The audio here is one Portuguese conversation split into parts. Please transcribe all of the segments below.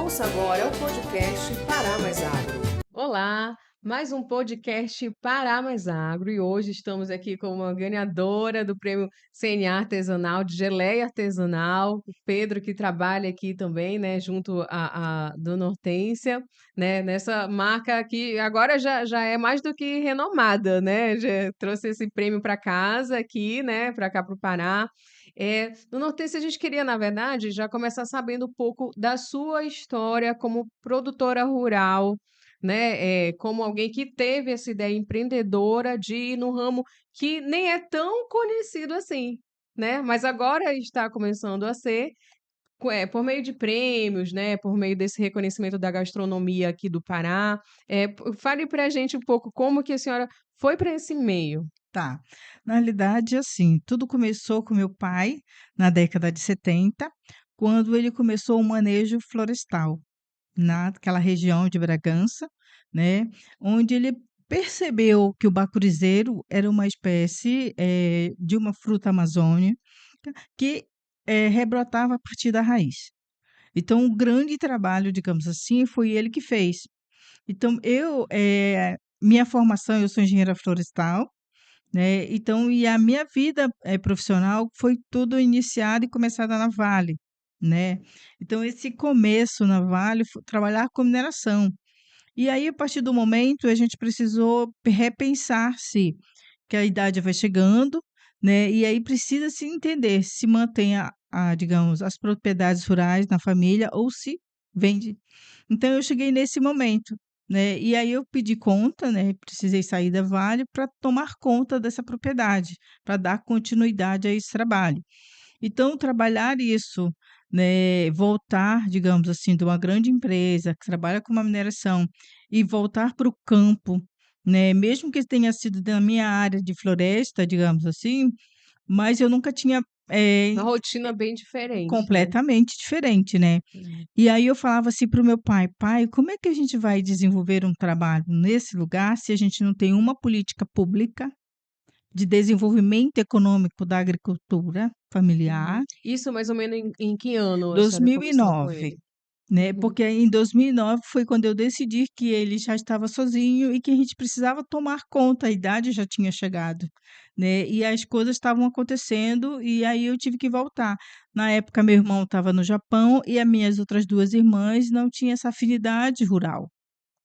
Ouça agora o podcast Pará Mais Agro. Olá, mais um podcast Pará Mais Agro e hoje estamos aqui com uma ganhadora do prêmio CNA Artesanal de geleia artesanal, o Pedro que trabalha aqui também, né, junto a Dona Hortência, né, nessa marca que agora já é mais do que renomada, né, já trouxe esse prêmio para casa aqui, né, para cá para o Pará. Dona Hortência, a gente queria, na verdade, já começar sabendo um pouco da sua história como produtora rural, né, como alguém que teve essa ideia empreendedora de ir no ramo que nem é tão conhecido assim, né, mas agora está começando a ser, por meio de prêmios, né, por meio desse reconhecimento da gastronomia aqui do Pará. Fale pra gente um pouco como que a senhora foi para esse meio. Tá. Na realidade, assim, tudo começou com meu pai na década de 70, quando ele começou o manejo florestal naquela região de Bragança, né, onde ele percebeu que o bacurizeiro era uma espécie, de uma fruta amazônica que, rebrotava a partir da raiz. Então, o grande trabalho, digamos assim, foi ele que fez. Então, minha formação, eu sou engenheira florestal, né, então e a minha vida, profissional foi tudo iniciada e começada na Vale, né. Então esse começo na Vale fo trabalhar com mineração. E aí a partir do momento a gente precisou repensar-se, que a idade vai chegando, né, e aí precisa se entender se mantém digamos, as propriedades rurais na família ou se vende. Então eu cheguei nesse momento, né, e aí eu pedi conta, né, precisei sair da Vale para tomar conta dessa propriedade, para dar continuidade a esse trabalho. Então trabalhar isso, né, voltar, digamos assim, de uma grande empresa que trabalha com uma mineração e voltar para o campo, né, mesmo que tenha sido da minha área de floresta, digamos assim, mas eu nunca tinha, Uma rotina bem diferente, né. completamente diferente, né. É. E aí eu falava assim para o meu pai: "Pai, como é que a gente vai desenvolver um trabalho nesse lugar se a gente não tem uma política pública de desenvolvimento econômico da agricultura Uhum. familiar?" Isso mais ou menos em que ano a senhora conversou com 2009, ele? né, Uhum. porque aí em 2009 foi quando eu decidi que ele já estava sozinho e que a gente precisava tomar conta, a idade já tinha chegado, né, e as coisas estavam acontecendo e aí eu tive que voltar. Na época meu irmão estava no Japão e as minhas outras 2 irmãs não tinham essa afinidade rural,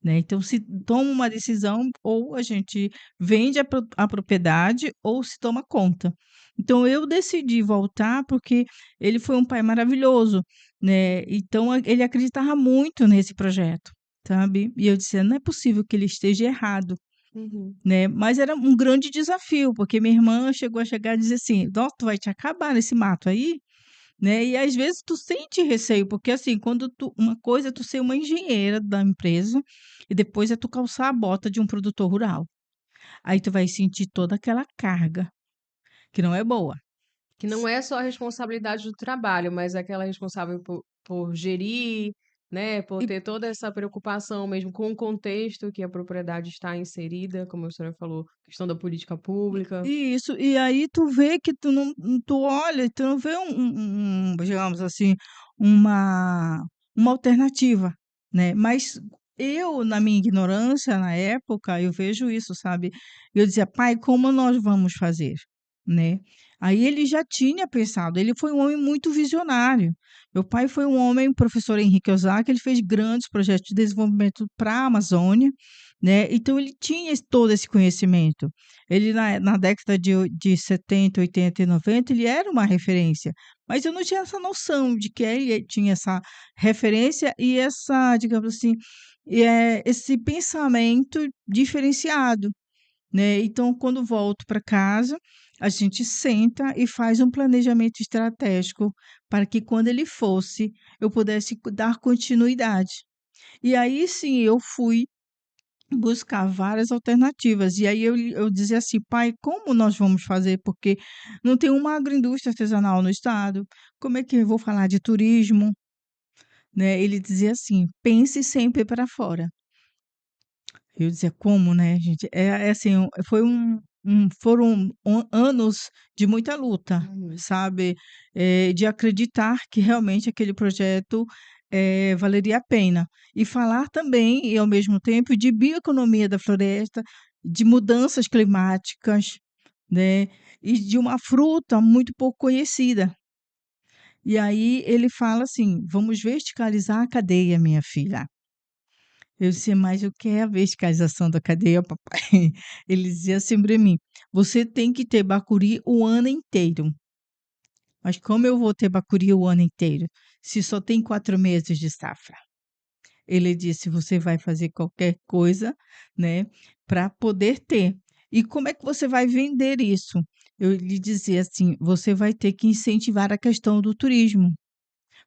né, então se toma uma decisão ou a gente vende a propriedade ou se toma conta. Então eu decidi voltar, porque ele foi um pai maravilhoso, né, então ele acreditava muito nesse projeto, sabe. E eu disse: "Não é possível que ele esteja errado", Uhum. né, mas era um grande desafio, porque minha irmã chegou a chegar a dizer assim: "Nossa, tu vai te acabar nesse mato aí", né, e às vezes tu sente receio, porque assim, quando tu uma coisa é tu ser uma engenheira da empresa, e depois é tu calçar a bota de um produtor rural. Aí tu vai sentir toda aquela carga, que não é boa. Que não é só a responsabilidade do trabalho, mas aquela responsável por gerir, né, por E ter toda essa preocupação mesmo com o contexto que a propriedade está inserida, como a senhora falou, questão da política pública. isso, e aí tu vê que tu olha, tu não vê digamos assim, uma uma alternativa, né, mas eu, na minha ignorância, na época, eu vejo isso, sabe, eu dizia: "Pai, como nós vamos fazer?", né. Aí ele já tinha pensado, ele foi um homem muito visionário. Meu pai foi um homem, professor Henrique Ozaki, ele fez grandes projetos de desenvolvimento para a Amazônia, né, então ele tinha todo esse conhecimento. Ele na década de 70, 80 e 90, ele era uma referência, mas eu não tinha essa noção de que ele tinha essa referência e essa, digamos assim, esse pensamento diferenciado, né. Então quando volto para casa, a gente senta e faz um planejamento estratégico para que quando ele fosse, eu pudesse dar continuidade. E aí sim, eu fui buscar várias alternativas. E aí eu dizia assim: "Pai, como nós vamos fazer? Porque não tem uma agroindústria artesanal no estado. Como é que eu vou falar de turismo?", né. Ele dizia assim: "Pense sempre para fora". Eu dizia: "Como, né, gente?". É assim, foi foram anos de muita luta, Uhum. sabe, de acreditar que realmente aquele projeto valeria a pena. E falar também, e ao mesmo tempo, de bioeconomia da floresta, de mudanças climáticas, né? E de uma fruta muito pouco conhecida. E aí ele fala assim: vamos verticalizar a cadeia, minha filha. Eu disse, mas o que é a verticalização da cadeia, papai? Ele dizia assim para mim: você tem que ter bacuri o ano inteiro. Mas como eu vou ter bacuri o ano inteiro, se só tem 4 meses de safra? Ele disse: você vai fazer qualquer coisa, né, para poder ter. E como é que você vai vender isso? Eu lhe dizia assim: você vai ter que incentivar a questão do turismo,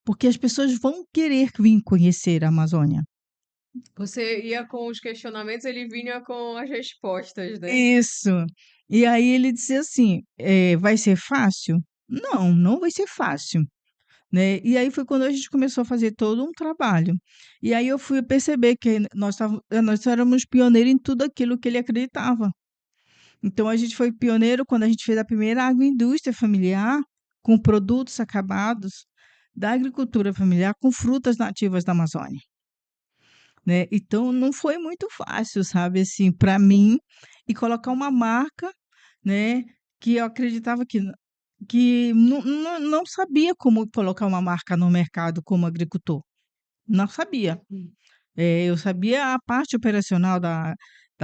porque as pessoas vão querer vir conhecer a Amazônia. Você ia com os questionamentos, ele vinha com as respostas, né? Isso. E aí ele dizia assim: vai ser fácil? Não, não vai ser fácil. Né? E aí foi quando a gente começou a fazer todo um trabalho. E aí eu fui perceber que nós éramos pioneiros em tudo aquilo que ele acreditava. Então a gente foi pioneiro quando a gente fez a primeira agroindústria familiar com produtos acabados da agricultura familiar com frutas nativas da Amazônia, né? Então não foi muito fácil, sabe, assim, para mim e colocar uma marca, né, que eu acreditava que não sabia como colocar uma marca no mercado como agricultor. Não sabia. Hum. Eu sabia a parte operacional da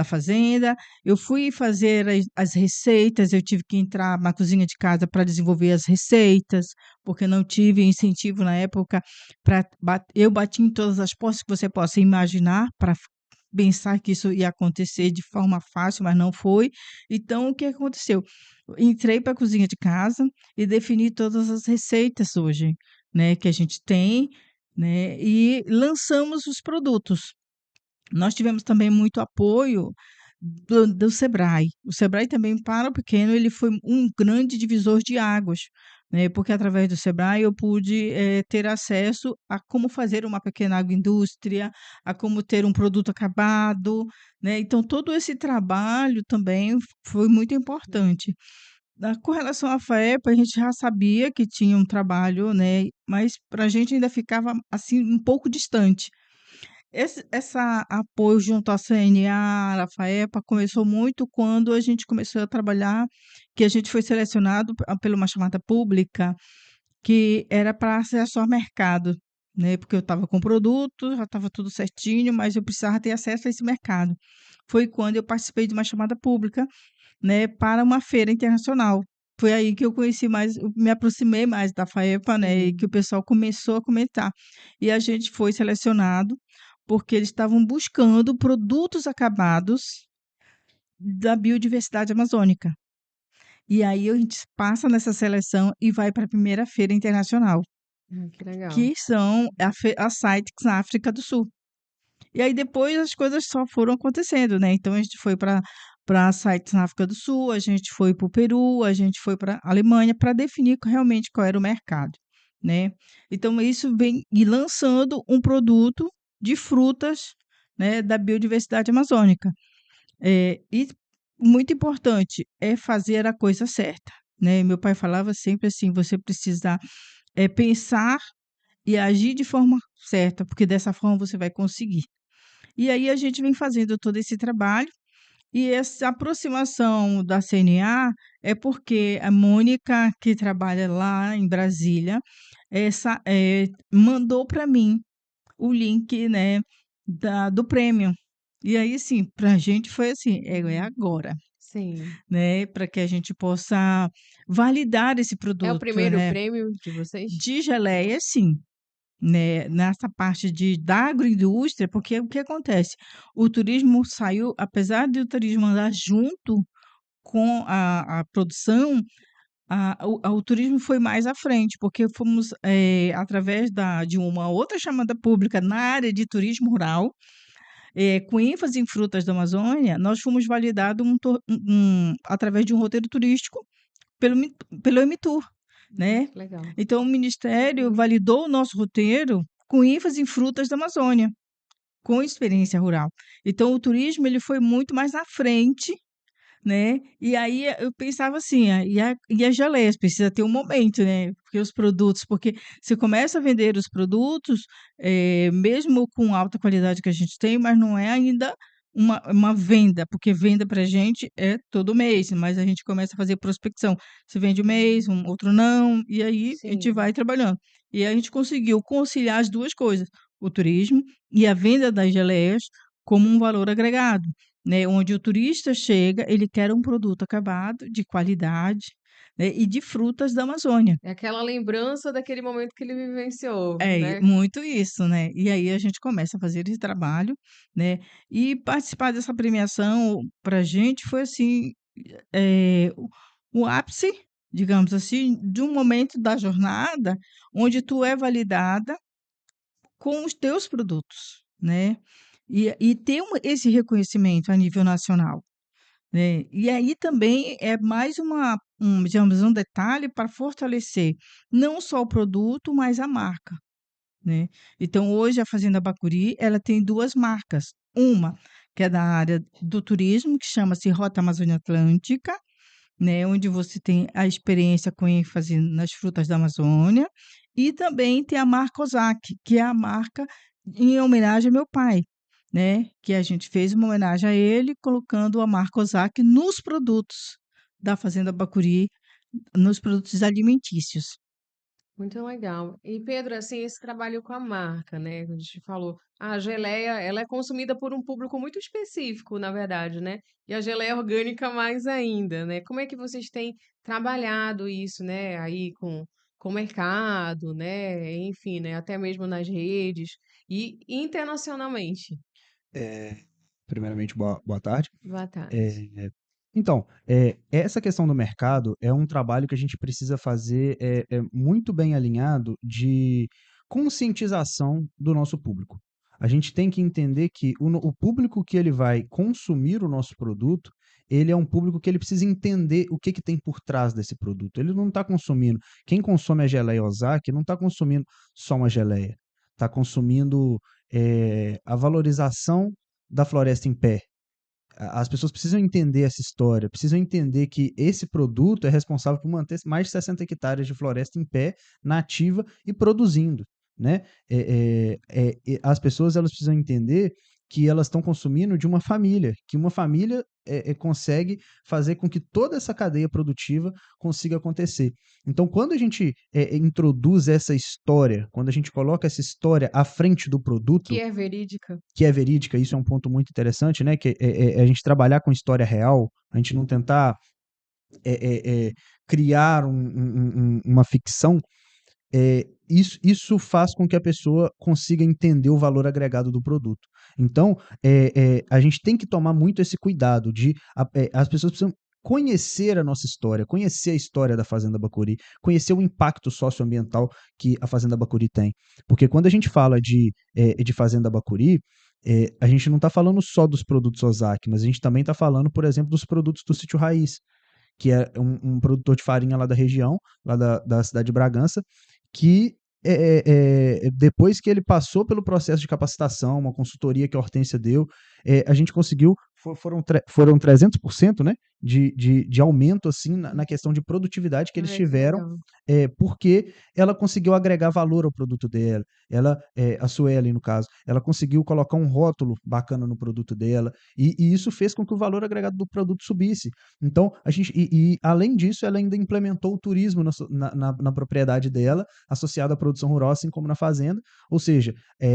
fazenda, eu fui fazer as receitas, eu tive que entrar na cozinha de casa para desenvolver as receitas, porque não tive incentivo na época para eu bati em todas as portas que você possa imaginar para pensar que isso ia acontecer de forma fácil, mas não foi. Então, o que aconteceu? Entrei para a cozinha de casa e defini todas as receitas hoje, né, que a gente tem, né, e lançamos os produtos. Nós tivemos também muito apoio do Sebrae. O Sebrae também para o pequeno, ele foi um grande divisor de águas, né, porque através do Sebrae eu pude, ter acesso a como fazer uma pequena agroindústria, a como ter um produto acabado, né, então todo esse trabalho também foi muito importante. Com relação à FAEP, a gente já sabia que tinha um trabalho, né, mas para a gente ainda ficava, assim, um pouco distante. Essa apoio junto à CNA, à FAEPA, começou muito quando a gente começou a trabalhar, que a gente foi selecionado pela uma chamada pública, que era para acesso ao mercado, né? Porque eu estava com produto, já estava tudo certinho, mas eu precisava ter acesso a esse mercado. Foi quando eu participei de uma chamada pública, né, para uma feira internacional. Foi aí que eu conheci mais, eu me aproximei mais da FAEPA, né, e que o Sim. pessoal começou a comentar. E a gente foi selecionado porque eles estavam buscando produtos acabados da biodiversidade amazônica. E aí a gente passa nessa seleção e vai para a primeira feira internacional, Que legal. que são a CITES na África do Sul. E aí depois as coisas só foram acontecendo, né? Então a gente foi para sites na África do Sul, a gente foi para o Peru, a gente foi para a Alemanha para definir realmente qual era o mercado, né? Então isso vem e lançando um produto de frutas, né, da biodiversidade amazônica. E muito importante é fazer a coisa certa, né? Meu pai falava sempre assim: você precisa pensar e agir de forma certa, porque dessa forma você vai conseguir. E aí a gente vem fazendo todo esse trabalho, e essa aproximação da CNA é porque a Mônica, que trabalha lá em Brasília, mandou para mim o link, né, do prêmio. E aí, assim, para a gente foi assim, é Uhum. agora, Sim. né, para que a gente possa validar esse É o produto, primeiro né. prêmio de vocês? De geleia, sim. Né, nessa parte da agroindústria, porque o que acontece? O turismo saiu, apesar de o turismo andar junto com a produção, o turismo foi mais à frente, porque fomos, através de uma outra chamada pública na área de turismo rural, com ênfase em frutas da Amazônia, nós fomos validados através de um roteiro turístico pelo Emitur, né. Que legal. Então o ministério validou o nosso roteiro com ênfase em frutas da Amazônia, com experiência rural. Então o turismo ele foi muito mais à frente, né? E aí eu pensava assim, e as geleias precisa ter um momento, né? Porque os produtos, porque você começa a vender os produtos, mesmo com alta qualidade que a gente tem, mas não é ainda uma venda, porque venda para a gente é todo mês, mas a gente começa a fazer prospecção. Você vende um mês, outro não, e aí a gente vai Sim. trabalhando. E aí a gente conseguiu conciliar as duas coisas, o turismo e a venda das geleias como um valor agregado, né? Onde o turista chega, ele quer um produto acabado, de qualidade, né? E de frutas da Amazônia. É aquela lembrança daquele momento que ele vivenciou, É né? muito isso, né? E aí a gente começa a fazer esse trabalho, né? E participar dessa premiação para a gente foi assim, o ápice, digamos assim, de um momento da jornada onde tu é validada com os teus produtos, né? E ter esse reconhecimento a nível nacional, né? E aí também é mais digamos, um detalhe para fortalecer não só o produto, mas a marca, né? Então, hoje a Fazenda Bacuri, ela tem 2 marcas. Uma, que é da área do turismo, que chama-se Rota Amazônia Atlântica, né, onde você tem a experiência com ênfase nas frutas da Amazônia, e também tem a marca Ozaki, que é a marca em homenagem ao meu pai, né, que a gente fez uma homenagem a ele colocando a marca Ozaki nos produtos da Fazenda Bacuri, nos produtos alimentícios. Muito legal. E Pedro, assim, esse trabalho com a marca, né? A gente falou, a geleia, ela é consumida por um público muito específico, na verdade, né? E a geleia orgânica mais ainda, né? Como é que vocês têm trabalhado isso, né? Aí com o mercado, né? Enfim, né? Até mesmo nas redes e internacionalmente. É, primeiramente, boa tarde. Boa tarde. É, então, essa questão do mercado é um trabalho que a gente precisa fazer muito bem alinhado de conscientização do nosso público. A gente tem que entender que o público que ele vai consumir o nosso produto, ele é um público que ele precisa entender o que tem por trás desse produto. Ele não está consumindo. Quem consome a geleia Ozaki não está consumindo só uma geleia. Está consumindo a valorização da floresta em pé. As pessoas precisam entender essa história, precisam entender que esse produto é responsável por manter mais de 60 hectares de floresta em pé, nativa e produzindo, né? As pessoas elas precisam entender que elas estão consumindo de uma família, que uma família consegue fazer com que toda essa cadeia produtiva consiga acontecer. Então, quando a gente introduz essa história, quando a gente coloca essa história à frente do Que produto, é verídica. que é verídica, isso é um ponto muito interessante, né? Que a gente trabalhar com história real, a gente não tentar criar uma ficção. Isso faz com que a pessoa consiga entender o valor agregado do produto. Então, a gente tem que tomar muito esse cuidado de as pessoas precisam conhecer a nossa história, conhecer a história da Fazenda Bacuri, conhecer o impacto socioambiental que a Fazenda Bacuri tem. Porque quando a gente fala de Fazenda Bacuri, a gente não está falando só dos produtos Ozaki, mas a gente também está falando, por exemplo, dos produtos do Sítio Raiz, que é um produtor de farinha lá da região, lá da cidade de Bragança, que depois que ele passou pelo processo de capacitação, uma consultoria que a Hortência deu, a gente conseguiu, foram 300%, né, de aumento assim, na questão de produtividade que eles Ai, que tiveram, legal. porque ela conseguiu agregar valor ao produto dela. A Suelen, no caso, ela conseguiu colocar um rótulo bacana no produto dela, e isso fez com que o valor agregado do produto subisse. Então, além disso, ela ainda implementou o turismo na propriedade dela, associado à produção rural, assim como na fazenda. Ou seja,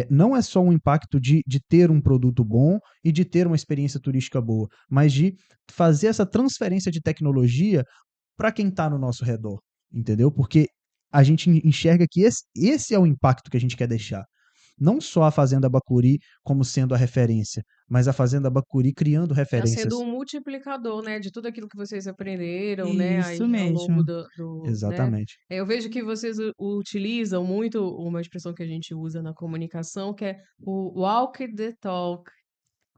não é só um impacto de ter um produto bom e de ter uma experiência turística boa, mas de fazer essa transferência de tecnologia para quem está no nosso redor, entendeu? Porque a gente enxerga que esse é o impacto que a gente quer deixar. Não só a Fazenda Bacuri como sendo a referência, mas a Fazenda Bacuri criando Tá sendo referências. um multiplicador, né, de tudo aquilo que vocês aprenderam, né, Isso aí ao longo mesmo. né? Exatamente. Eu vejo que vocês utilizam muito uma expressão que a gente usa na comunicação, que é o walk the talk,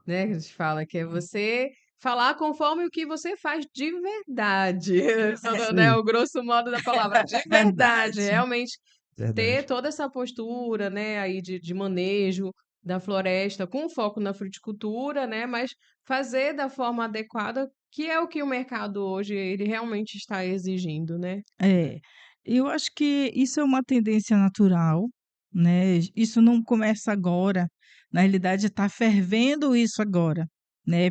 né? Que a gente fala que é você falar conforme o que você faz de verdade, Isso né? aí. O grosso modo da palavra, de verdade, Verdade. realmente ter Verdade. toda essa postura, né, aí de manejo da floresta com foco na fruticultura, né, mas fazer da forma adequada que é o que o mercado hoje ele realmente está exigindo, né? É, eu acho que isso é uma tendência natural, né? Isso não começa agora. Na realidade, está fervendo isso agora, né?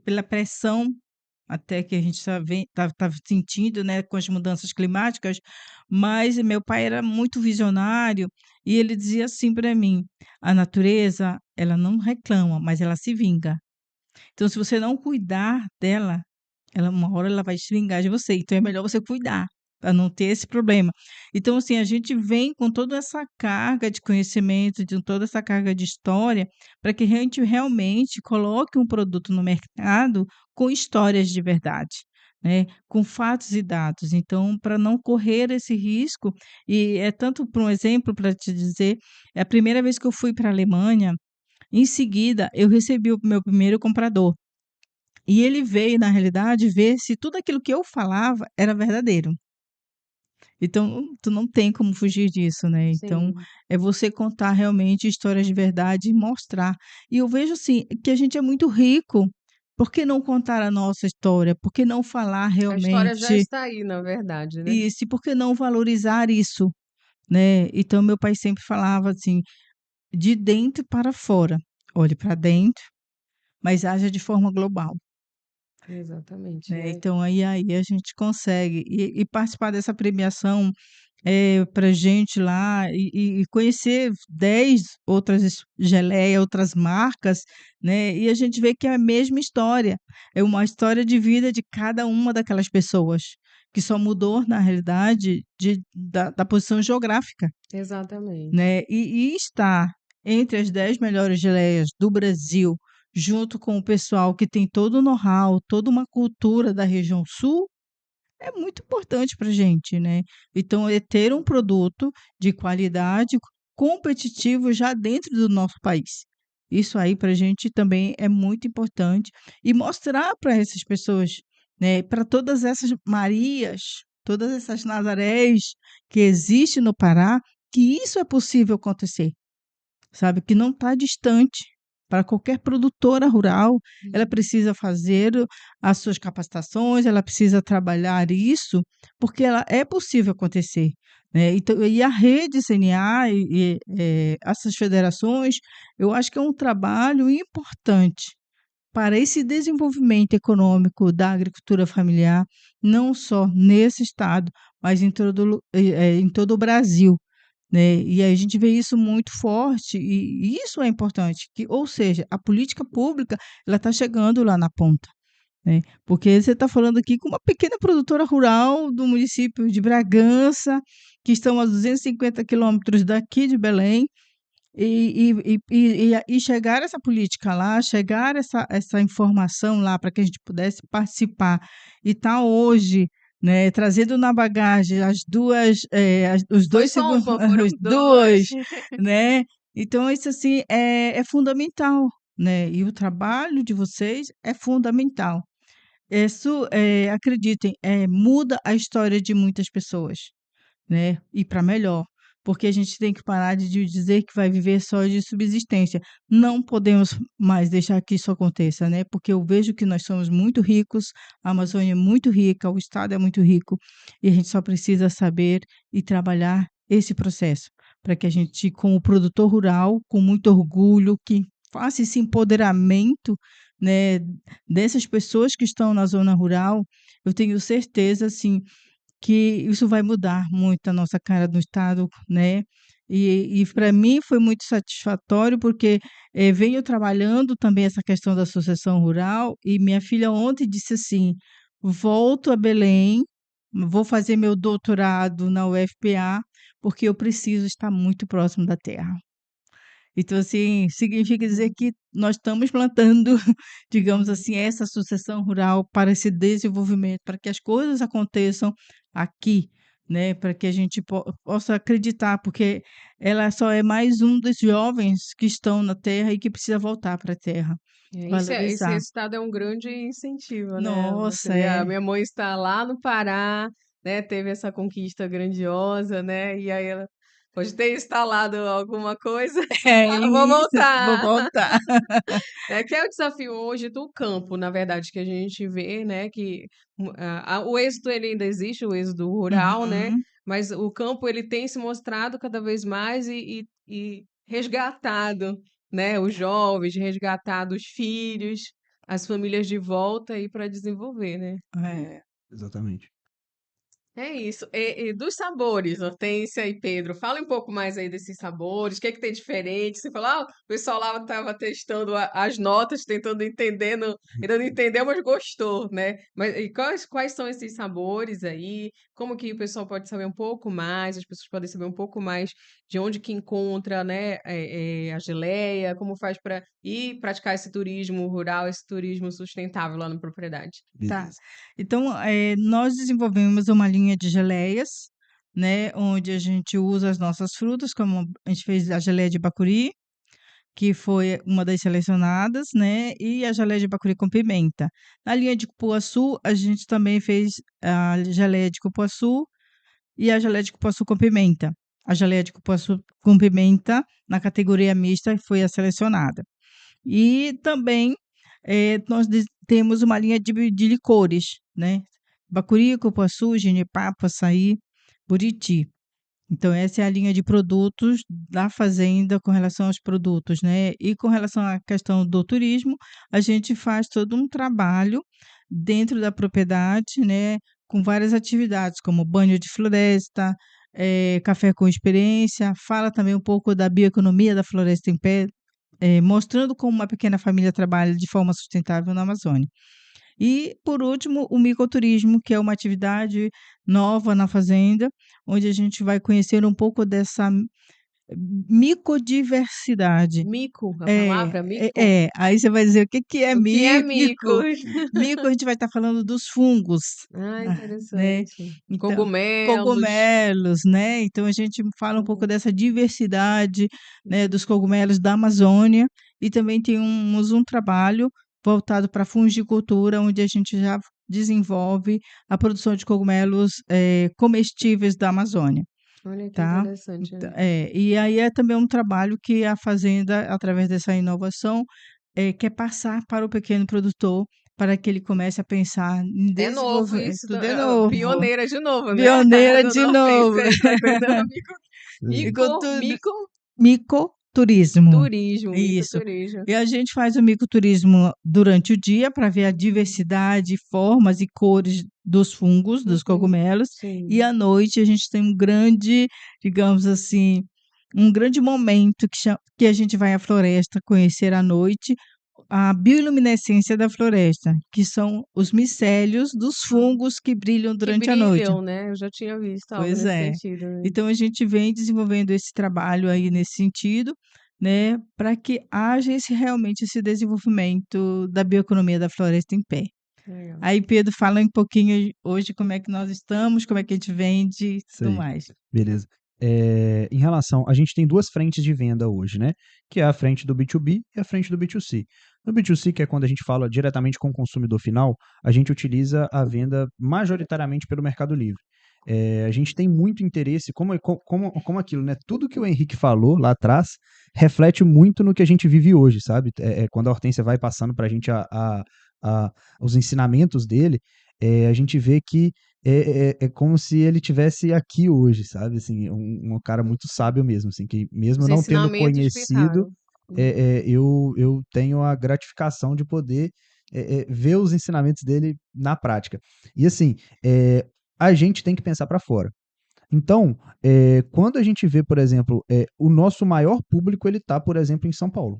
Pela pressão até que a gente tá sentindo, né, com as mudanças climáticas. Mas meu pai era muito visionário e ele dizia assim para mim: a natureza, ela não reclama, mas ela se vinga. Então, se você não cuidar dela, ela uma hora ela vai se vingar de você, então é melhor você cuidar, para não ter esse problema. Então, assim, a gente vem com toda essa carga de conhecimento, de toda essa carga de história, para que a gente realmente coloque um produto no mercado com histórias de verdade, né, com fatos e dados. Então, para não correr esse risco, e é tanto para um exemplo para te dizer, é a primeira vez que eu fui para a Alemanha, em seguida eu recebi o meu primeiro comprador. E ele veio, na realidade, ver se tudo aquilo que eu falava era verdadeiro. Então, tu não tem como fugir disso, né? Então, Sim. é você contar realmente histórias de verdade e mostrar. E eu vejo assim que a gente é muito rico. Por que não contar a nossa história? Por que não falar A história já realmente está aí, na verdade, né? isso? E por que não valorizar isso, né? Então, meu pai sempre falava assim, de dentro para fora. Olhe para dentro, mas haja de forma global. Exatamente. Né, então aí a gente consegue. E participar dessa premiação, pra gente lá e conhecer 10 outras geleia, outras marcas, né, e a gente vê que é a mesma história, é uma história de vida de cada uma daquelas pessoas, que só mudou na realidade da posição geográfica, Exatamente. né, e estar entre as 10 melhores geleias do Brasil, junto com o pessoal que tem todo o know-how, toda uma cultura da região sul, é muito importante para gente, né. Então é ter um produto de qualidade, competitivo já dentro do nosso país. Isso aí para a gente também é muito importante e mostrar para essas pessoas, né, para todas essas Marias, todas essas Nazarés que existe no Pará, que isso é possível acontecer. Sabe, que não está distante. Para qualquer produtora rural, ela Uhum. precisa fazer as suas capacitações, ela precisa trabalhar isso, porque ela é possível acontecer, né. Então e a rede CNA essas federações, eu acho que é um trabalho importante para esse desenvolvimento econômico da agricultura familiar, não só nesse estado, mas em todo o Brasil, né, e aí a gente vê isso muito forte e isso é importante, que ou seja, a política pública ela está chegando lá na ponta, né, porque você está falando aqui com uma pequena produtora rural do município de Bragança, que estão a 250 quilômetros daqui de Belém, e chegar essa política lá, chegar essa informação lá para que a gente pudesse participar e tá hoje, né, trazendo na bagagem as 2, os Foi 2 só segun uma, foram os 2. 2, né. Então isso, assim, é fundamental, né, e o trabalho de vocês é fundamental. Isso, acreditem, muda a história de muitas pessoas, né, e para melhor, porque a gente tem que parar de dizer que vai viver só de subsistência. Não podemos mais deixar que isso aconteça, né, porque eu vejo que nós somos muito ricos, a Amazônia é muito rica, o estado é muito rico, e a gente só precisa saber e trabalhar esse processo, para que a gente, como produtor rural, com muito orgulho, que faça esse empoderamento, né, dessas pessoas que estão na zona rural, eu tenho certeza, assim, que isso vai mudar muito a nossa cara do estado, né. E para mim foi muito satisfatório, porque, venho trabalhando também essa questão da sucessão rural, e minha filha ontem disse assim: "Volto a Belém, vou fazer meu doutorado na UFPA, porque eu preciso estar muito próximo da terra". Então, assim, significa dizer que nós estamos plantando, digamos assim, essa sucessão rural para esse desenvolvimento, para que as coisas aconteçam aqui, né, para que a gente possa acreditar, porque ela só é mais um dos jovens que estão na terra e que precisa voltar para a terra, Esse valorizar. resultado é um grande incentivo, né? Você Nossa, vê, a é. minha mãe está lá no Pará, né? Teve essa conquista grandiosa, né? E aí ela Pode ter instalado alguma coisa. É Ah, vou isso, vou voltar. voltar. É que é o desafio hoje do campo, na verdade, que a gente vê, né, que o êxito ele ainda existe, o êxito rural, né, Uhum. mas o campo ele tem se mostrado cada vez mais e resgatado, né, os jovens, resgatado os filhos, as famílias de volta aí para desenvolver, né. É. Exatamente. É isso. E dos sabores, Hortência e Pedro, fala um pouco mais aí desses sabores, o que é que tem diferente? Você falou, o pessoal lá estava testando as notas, tentando entender, ainda não entendeu, mas gostou, né? Mas e quais são esses sabores aí? Como que o pessoal pode saber um pouco mais, as pessoas podem saber um pouco mais de onde que encontra, né, a geleia, como faz para ir praticar esse turismo rural, esse turismo sustentável lá na propriedade? Tá. Beleza. Então, nós desenvolvemos uma linha de geleias, né, onde a gente usa as nossas frutas, como a gente fez a geleia de bacuri, que foi uma das selecionadas, né, e a geleia de bacuri com pimenta. Na linha de cupuaçu, a gente também fez a geleia de cupuaçu e a geleia de cupuaçu com pimenta. A geleia de cupuaçu com pimenta, na categoria mista, foi a selecionada. E também nós temos uma linha de licores, né? Bacuri, cupuaçu, genipapo, açaí, buriti. Então, essa é a linha de produtos da fazenda com relação aos produtos, né? E com relação à questão do turismo, a gente faz todo um trabalho dentro da propriedade, né? Com várias atividades, como banho de floresta, café com experiência, fala também um pouco da bioeconomia da floresta em pé, mostrando como uma pequena família trabalha de forma sustentável na Amazônia. E, por último, o micoturismo, que é uma atividade nova na fazenda, onde a gente vai conhecer um pouco dessa micodiversidade. Mico, a palavra mico? Aí você vai dizer o que que é O que é mico? mico? Mico, a gente vai estar falando dos fungos, Ah, né? interessante. Então, Cogumelos. cogumelos, né? Então a gente fala um pouco Uhum. dessa diversidade, né, dos cogumelos da Amazônia e também temos um trabalho voltado para a fungicultura, onde a gente já desenvolve a produção de cogumelos comestíveis da Amazônia, Olha que tá? interessante. E aí é também um trabalho que a fazenda, através dessa inovação, quer passar para o pequeno produtor para que ele comece a pensar em É novo desenvolver. isso, Tudo é novo. pioneira de novo, né? Pioneira Do de novo. Nordeste, está tentando Sim. Micoturismo. Isso. micoturismo. E a gente faz o micoturismo durante o dia para ver a diversidade, formas e cores dos fungos, dos Uhum. cogumelos. E Sim. à noite a gente tem um grande, digamos assim, um grande momento que a gente vai à floresta conhecer à noite a bioluminescência da floresta, que são os micélios dos fungos que brilham Que durante a noite. brilham, né? Eu já tinha visto algo Pois nesse é. sentido, né? Então a gente vem desenvolvendo esse trabalho aí nesse sentido, né, para que haja realmente esse desenvolvimento da bioeconomia da floresta em pé. Legal. Aí, Pedro, fala um pouquinho hoje como é que nós estamos, como é que a gente vende e Isso tudo aí. mais. Beleza. Em relação, a gente tem duas frentes de venda hoje, né? Que é a frente do B2B e a frente do B2C. No B2C, que é quando a gente fala diretamente com o consumidor final, a gente utiliza a venda majoritariamente pelo Mercado Livre. A gente tem muito interesse, como aquilo, né? Tudo que o Henrique falou lá atrás reflete muito no que a gente vive hoje, sabe? Quando a Hortência vai passando para a gente os ensinamentos dele, a gente vê que é como se ele tivesse aqui hoje, sabe? Assim, um cara muito sábio mesmo, assim, que mesmo Os não tendo ensinamentos conhecido, ficaram. Uhum. eu tenho a gratificação de poder ver os ensinamentos dele na prática. E assim, a gente tem que pensar para fora. Então, quando a gente vê, por exemplo, o nosso maior público, ele está, por exemplo, em São Paulo.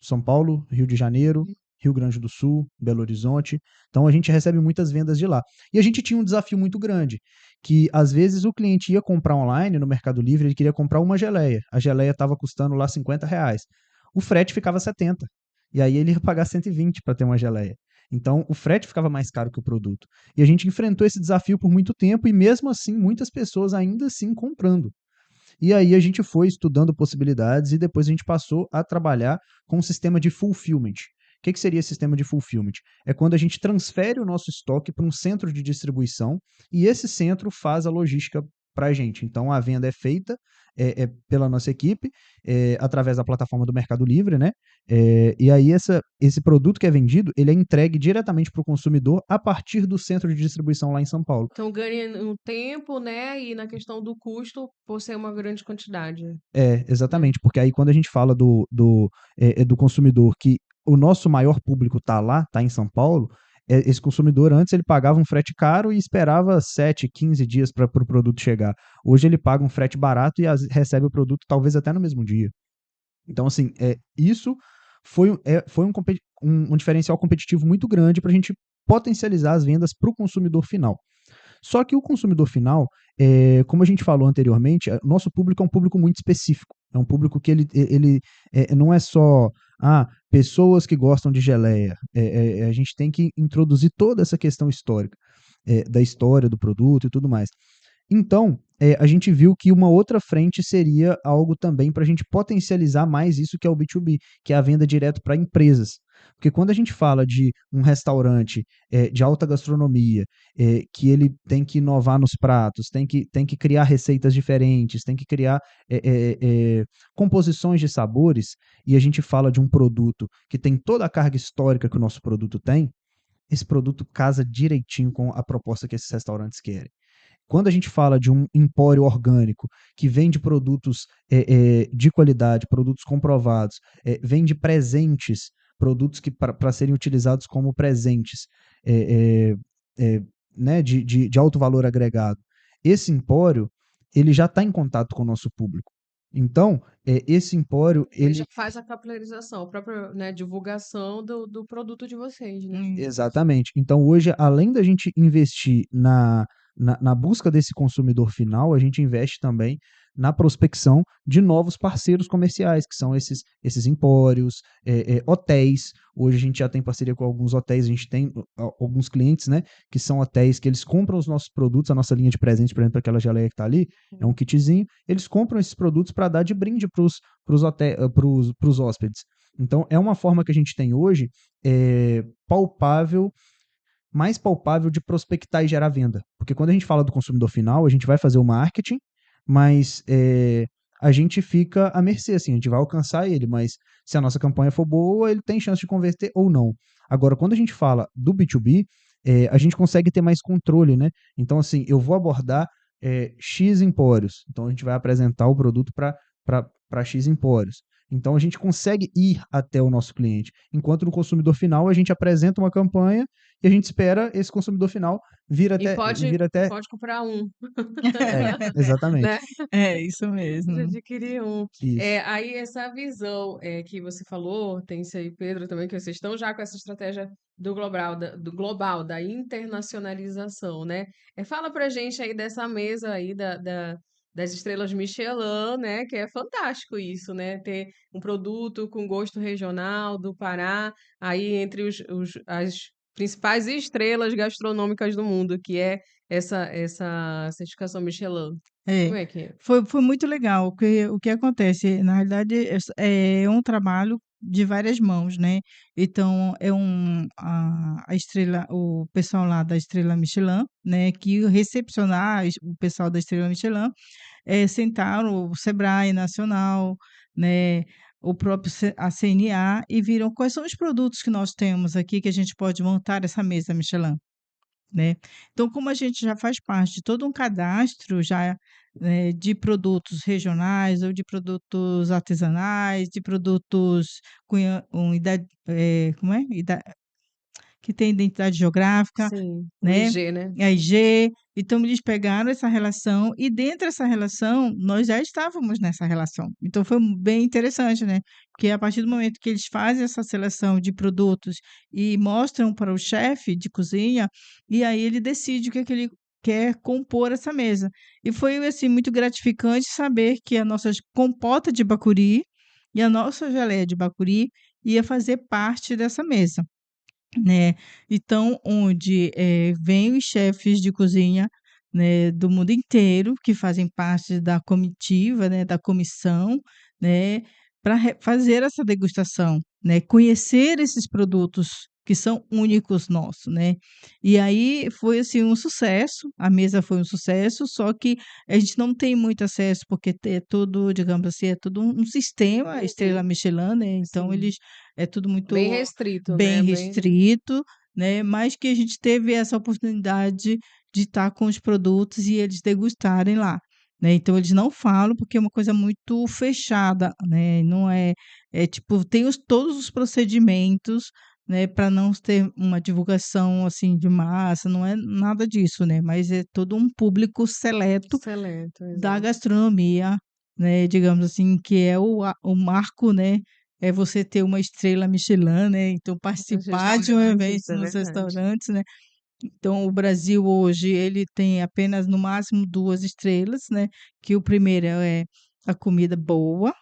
São Paulo, Rio de Janeiro, Rio Grande do Sul, Belo Horizonte. Então, a gente recebe muitas vendas de lá. E a gente tinha um desafio muito grande, que às vezes o cliente ia comprar online no Mercado Livre, ele queria comprar uma geleia. A geleia estava custando lá R$ 50. O frete ficava 70. E aí ele ia pagar 120 para ter uma geleia. Então, o frete ficava mais caro que o produto. E a gente enfrentou esse desafio por muito tempo e mesmo assim muitas pessoas ainda assim comprando. E aí a gente foi estudando possibilidades e depois a gente passou a trabalhar com um sistema de fulfillment. O que seria esse sistema de fulfillment? É quando a gente transfere o nosso estoque para um centro de distribuição e esse centro faz a logística para a gente. Então, a venda é feita pela nossa equipe, através da plataforma do Mercado Livre, né? E aí esse produto que é vendido, ele é entregue diretamente para o consumidor a partir do centro de distribuição lá em São Paulo. Então ganha no tempo, né? E na questão do custo, por ser uma grande quantidade, né? Exatamente, porque aí quando a gente fala do consumidor, que o nosso maior público tá lá, tá em São Paulo, esse consumidor antes ele pagava um frete caro e esperava 7, 15 dias para o pro produto chegar. Hoje ele paga um frete barato e recebe o produto talvez até no mesmo dia. Então, assim, isso foi um diferencial competitivo muito grande para a gente potencializar as vendas para o consumidor final. Só que o consumidor final, como a gente falou anteriormente, nosso público é um público muito específico. É um público que ele não é só pessoas que gostam de geleia. A gente tem que introduzir toda essa questão histórica, da história do produto e tudo mais. Então, a gente viu que uma outra frente seria algo também para a gente potencializar mais isso que é o B2B, que é a venda direto para empresas. Porque quando a gente fala de um restaurante de alta gastronomia, que ele tem que inovar nos pratos, tem que criar receitas diferentes, tem que criar composições de sabores, e a gente fala de um produto que tem toda a carga histórica que o nosso produto tem, esse produto casa direitinho com a proposta que esses restaurantes querem. Quando a gente fala de um empório orgânico que vende produtos de qualidade, produtos comprovados, vende presentes, produtos que para serem utilizados como presentes, né, de alto valor agregado, esse empório ele já está em contato com o nosso público. Então, esse empório Ele já ele faz a capilarização, a própria, né, divulgação do produto de vocês, né? Isso. Exatamente. Então, hoje, além da gente investir na busca desse consumidor final, a gente investe também na prospecção de novos parceiros comerciais, que são esses empórios, hotéis. Hoje a gente já tem parceria com alguns hotéis, a gente tem alguns clientes, né, que são hotéis que eles compram os nossos produtos, a nossa linha de presente, por exemplo, aquela geleia que está ali, é um kitzinho, eles compram esses produtos para dar de brinde para os hóspedes. Então, é uma forma que a gente tem hoje palpável, mais palpável de prospectar e gerar venda. Porque quando a gente fala do consumidor final, a gente vai fazer o marketing, mas a gente fica à mercê, assim, a gente vai alcançar ele, mas se a nossa campanha for boa, ele tem chance de converter ou não. Agora, quando a gente fala do B2B, a gente consegue ter mais controle, né? Então, assim, eu vou abordar X empórios. Então, a gente vai apresentar o produto para X empórios. Então, a gente consegue ir até o nosso cliente. Enquanto no consumidor final, a gente apresenta uma campanha e a gente espera esse consumidor final vir E até. pode comprar um, Exatamente. né? É isso De mesmo. adquirir um. Isso. Aí essa visão que você falou, tem isso aí, Pedro, também, que vocês estão já com essa estratégia do global, da internacionalização, né? Fala pra gente aí dessa mesa aí das estrelas Michelin, né? Que é fantástico isso, né? Ter um produto com gosto regional do Pará, aí entre as principais estrelas gastronômicas do mundo, que é essa certificação Michelin. É, Como é que é? foi muito legal. O que acontece? Na realidade, é um trabalho de várias mãos, né? Então, a estrela, o pessoal lá da Estrela Michelin, né? Que recepcionar o pessoal da Estrela Michelin, sentaram o Sebrae Nacional, né? O próprio a CNA e viram quais são os produtos que nós temos aqui que a gente pode montar essa mesa Michelin, né. Então, como a gente já faz parte de todo um cadastro já, de produtos regionais ou de produtos artesanais, de produtos com como é? Que tem identidade geográfica, Sim, o né, IG, né? a IG. Então eles pegaram essa relação e dentro dessa relação, nós já estávamos nessa relação. Então foi bem interessante, né, porque a partir do momento que eles fazem essa seleção de produtos e mostram para o chefe de cozinha, e aí ele decide o que é que ele quer compor essa mesa. E foi, assim, muito gratificante saber que a nossa compota de bacuri e a nossa geleia de bacuri ia fazer parte dessa mesa, né. Então, onde, vêm os chefes de cozinha, né, do mundo inteiro, que fazem parte da comitiva, né, da comissão, né, para fazer essa degustação, né, conhecer esses produtos, que são únicos nossos, né. E aí foi, assim, um sucesso, a mesa foi um sucesso, só que a gente não tem muito acesso, porque é tudo, digamos assim, é tudo um sistema Estrela Uhum. Michelin, né, então Sim. eles é tudo Bem muito restrito, bem né? Bem. restrito, né, mas que a gente teve essa oportunidade de estar com os produtos e eles degustarem lá, né. Então eles não falam, porque é uma coisa muito fechada, né, não é tipo, tem todos os procedimentos, né, para não ter uma divulgação, assim, de massa, não é nada disso, né, mas é todo um público seleto Excelente, da exato. gastronomia, né, digamos assim, que é o marco, né, é você ter uma estrela Michelin, né, então Nos participar de um evento restaurantes, é nos verdade. restaurantes, né. Então o Brasil hoje ele tem apenas no máximo 2 estrelas, né, que o primeiro é a comida boa,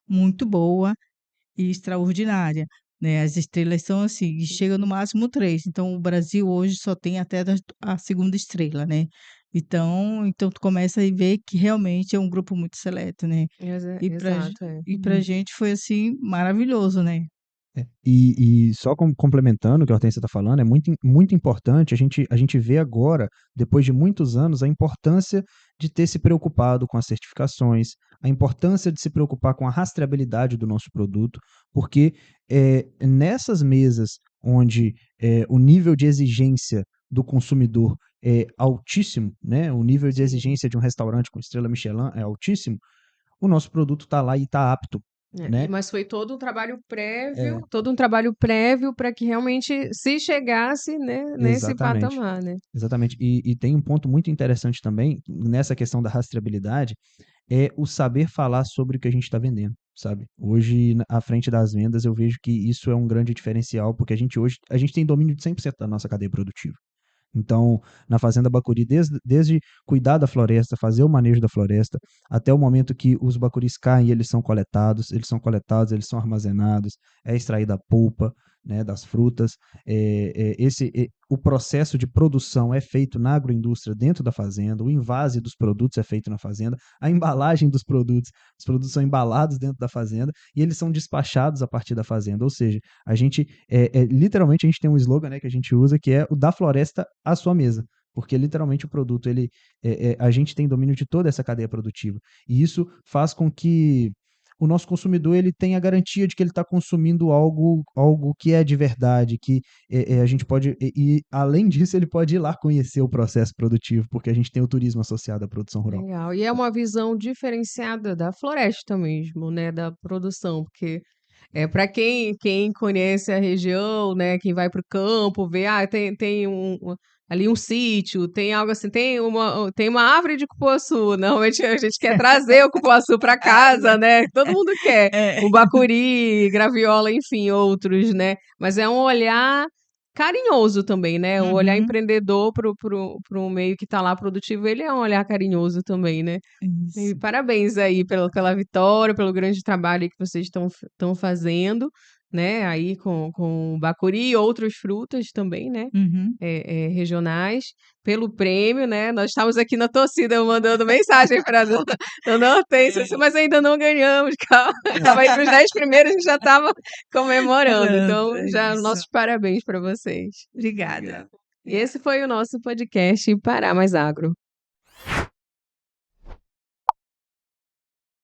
muito boa e extraordinária, né, as estrelas são assim, e chega no Uhum. máximo 3. Então o Brasil hoje só tem até a segunda estrela, né. Então tu começa a ver que realmente é um grupo muito seleto, né. E pra gen Exato, é. e pra Uhum. gente foi, assim, maravilhoso, né. E só complementando o que a Hortência está falando, é muito importante a gente ver agora, depois de muitos anos, a importância de ter se preocupado com as certificações, a importância de se preocupar com a rastreabilidade do nosso produto, porque nessas mesas onde o nível de exigência do consumidor é altíssimo, né, o nível de Sim. exigência de um restaurante com estrela Michelin é altíssimo, o nosso produto está lá e está apto, né? Mas foi todo um trabalho prévio para que realmente se chegasse, né, nesse Exatamente. patamar, né? Exatamente. E tem um ponto muito interessante também, nessa questão da rastreabilidade, é o saber falar sobre o que a gente está vendendo, sabe? Hoje, à frente das vendas, eu vejo que isso é um grande diferencial, porque a gente tem domínio de 100% da nossa cadeia produtiva. Então, na Fazenda Bacuri, desde cuidar da floresta, fazer o manejo da floresta, até o momento que os bacuris caem, eles são armazenados, é extraída a polpa, né, das frutas. O processo de produção é feito na agroindústria dentro da fazenda, o invase dos produtos é feito na fazenda, a embalagem dos produtos, os produtos são embalados dentro da fazenda e eles são despachados a partir da fazenda. Ou seja, a gente literalmente a gente tem um slogan, né, que a gente usa, que é o da floresta à sua mesa, porque literalmente o produto a gente tem domínio de toda essa cadeia produtiva e isso faz com que o nosso consumidor ele tenha a garantia de que ele está consumindo algo que é de verdade, que a gente pode e além disso ele pode ir lá conhecer o processo produtivo, porque a gente tem o turismo associado à produção rural. Legal. E é uma visão diferenciada da floresta mesmo, né, da produção, porque para quem conhece a região, né, quem vai para o campo, vê, tem ali um sítio, tem algo assim, tem uma árvore de cupuaçu. Normalmente a gente quer trazer o cupuaçu para casa, né? Todo mundo quer. É. O bacuri, graviola, enfim, outros, né? Mas é um olhar carinhoso também, né? O olhar Uhum. empreendedor pro meio que tá lá produtivo, ele é um olhar carinhoso também, né? E Isso. parabéns aí pela vitória, pelo grande trabalho que vocês estão fazendo, né? Aí com o bacuri e outras frutas também, né? Uhum. Regionais, pelo prêmio, né? Nós estávamos aqui na torcida mandando mensagem para a dona Hortência, mas ainda não ganhamos, calma. Estava entre os 10 primeiros, a gente já estava comemorando. Pronto, Então, é já isso. nossos parabéns para vocês. Obrigada. E esse foi o nosso podcast Pará Mais Agro.